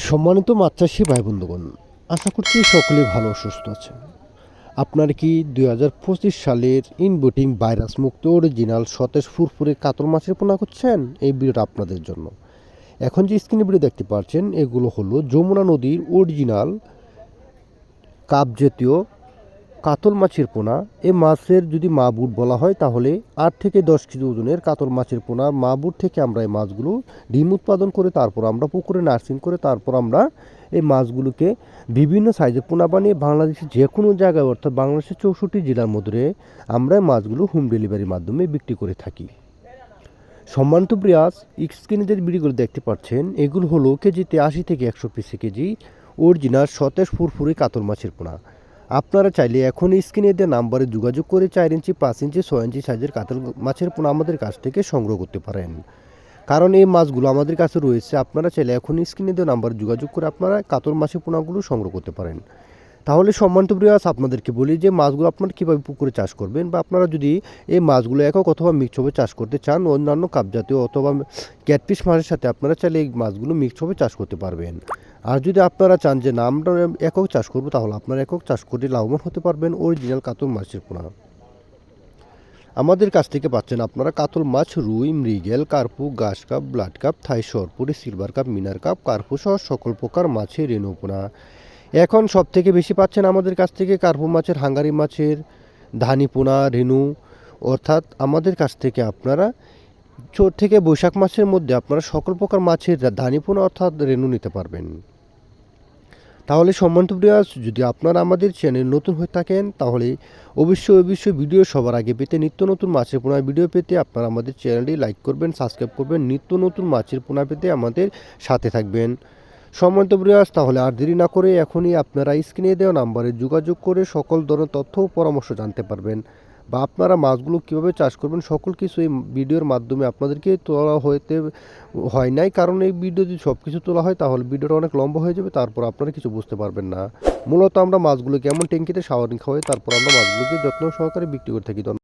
সম্মানিত মাছ চাষি ভাই বন্ধুগণ, আশা করছি সকলেই ভালো ও সুস্থ আছেন। আপনার কি 2025 সালের ইনব্রিডিং ভাইরাস মুক্ত অরিজিনাল সতেজ ফুরফুরে কাতল মাছের পোনা করছেন? এই ভিডিওটা আপনাদের জন্য। এখন যে স্ক্রিনে ভিডিও দেখতে পাচ্ছেন এগুলো হলো যমুনা নদীর অরিজিনাল কাপ জাতীয় কাতল মাছের পোনা। এই মাছের যদি মা বুট বলা হয় তাহলে 8 থেকে 10 কেজি ওজনের কাতল মাছের পোনা মা বুট থেকে আমরা এই মাছগুলো ডিম উৎপাদন করে তারপর আমরা পুকুরে নার্সিং করে তারপর আমরা এই মাছগুলোকে বিভিন্ন সাইজের পোনা বানিয়ে বাংলাদেশের যে কোনো জায়গায় অর্থাৎ বাংলাদেশের 64 জেলার মধ্যে আমরা এই মাছগুলো হোম ডেলিভারির মাধ্যমে বিক্রি করে থাকি। সম্মানিত প্রিয়াস, স্ক্রিনে যে ভিডিওগুলো দেখতে পাচ্ছেন এগুলো হলো কেজিতে 80 থেকে 100 পিসে কেজি অরিজিনাল সতেজ ফুরফুরে কাতল মাছের পোনা। আপনারা চাইলে এখন স্ক্রিনে দেওয়া নাম্বারে যোগাযোগ করে 4 ইঞ্চি 5 ইঞ্চি 6 ইঞ্চি সাইজের কাতল মাছের পোনা আমাদের কাছ থেকে সংগ্রহ করতে পারেন। কারণ এই মাছগুলো আমাদের কাছে রয়েছে, আপনারা চাইলে এখন স্ক্রিনে দেওয়া নাম্বারে যোগাযোগ করে আপনারা কাতল মাছের পোনাগুলো সংগ্রহ করতে পারেন। তাহলে সম্মানিত প্রিয়াস, আপনাদেরকে বলি যে মাছগুলো আপনারা কীভাবে পুকুরে চাষ করবেন, বা আপনারা যদি এই মাছগুলো একক অথবা মিক্সভাবে চাষ করতে চান অন্যান্য কাপ জাতীয় অথবা ক্যাটফিশ মাছের সাথে আপনারা চাইলে এই মাছগুলো মিক্সভাবে চাষ করতে পারবেন। আর যদি আপনারা চান যে না আমরা একক চাষ করবো তাহলে আপনারা একক চাষ করে লাভবান হতে পারবেন অরিজিনাল কাতল মাছের পোনা। আমাদের কাছ থেকে পাচ্ছেন আপনারা কাতল মাছ, রুই, মৃগেল, কার্পু, গাছ কাপ, ব্লাড কাপ, থাই সরপুরি, সিলভার কাপ, মিনার কাপ, কার্পু সহ সকল প্রকার মাছের রেণু পোনা। এখন সব থেকে বেশি পাচ্ছেন আমাদের কাছ থেকে কার্পু মাছের, হাঙ্গারি মাছের, ধানি পোনা, রেণু। অর্থাৎ আমাদের কাছ থেকে আপনারা চৈত থেকে বৈশাখ মাসের মধ্যে আপনারা সকল প্রকার মাছের ধানি পোনা অর্থাৎ রেণু নিতে পারবেন। তাহলে সম্মানিত প্রিয়াস, যদি আপনারা আমাদের চ্যানেল নতুন হয়ে থাকেন তাহলে অবশ্যই ভিডিও সবার আগে পেতে, নিত্য নতুন মাছের পোনা ভিডিও পেতে আপনারা আমাদের চ্যানেলটি লাইক করবেন, সাবস্ক্রাইব করবেন, নিত্য নতুন মাছের পোনা পেতে আমাদের সাথে থাকবেন। সম্মানিত প্রিয়াস, তাহলে আর দেরি না করে এখনই আপনারা স্ক্রিনে দেওয়া নাম্বারে যোগাযোগ করে সকল ধরনের তথ্য ও পরামর্শ জানতে পারবেন, বা আপনারা মাছগুলো কীভাবে চাষ করবেন সকল কিছু এই ভিডিওর মাধ্যমে আপনাদেরকে তোলা হতে হয় নাই। কারণ এই ভিডিও যদি সব কিছু তোলা হয় তাহলে ভিডিওটা অনেক লম্বা হয়ে যাবে, তারপর আপনারা কিছু বুঝতে পারবেন না। মূলত আমরা মাছগুলো কেমন ট্যাঙ্কিতে সাওয়ারিং খাওয়াই তারপর আমরা মাছগুলোকে যত্ন সহকারে বিক্রি করে থাকি।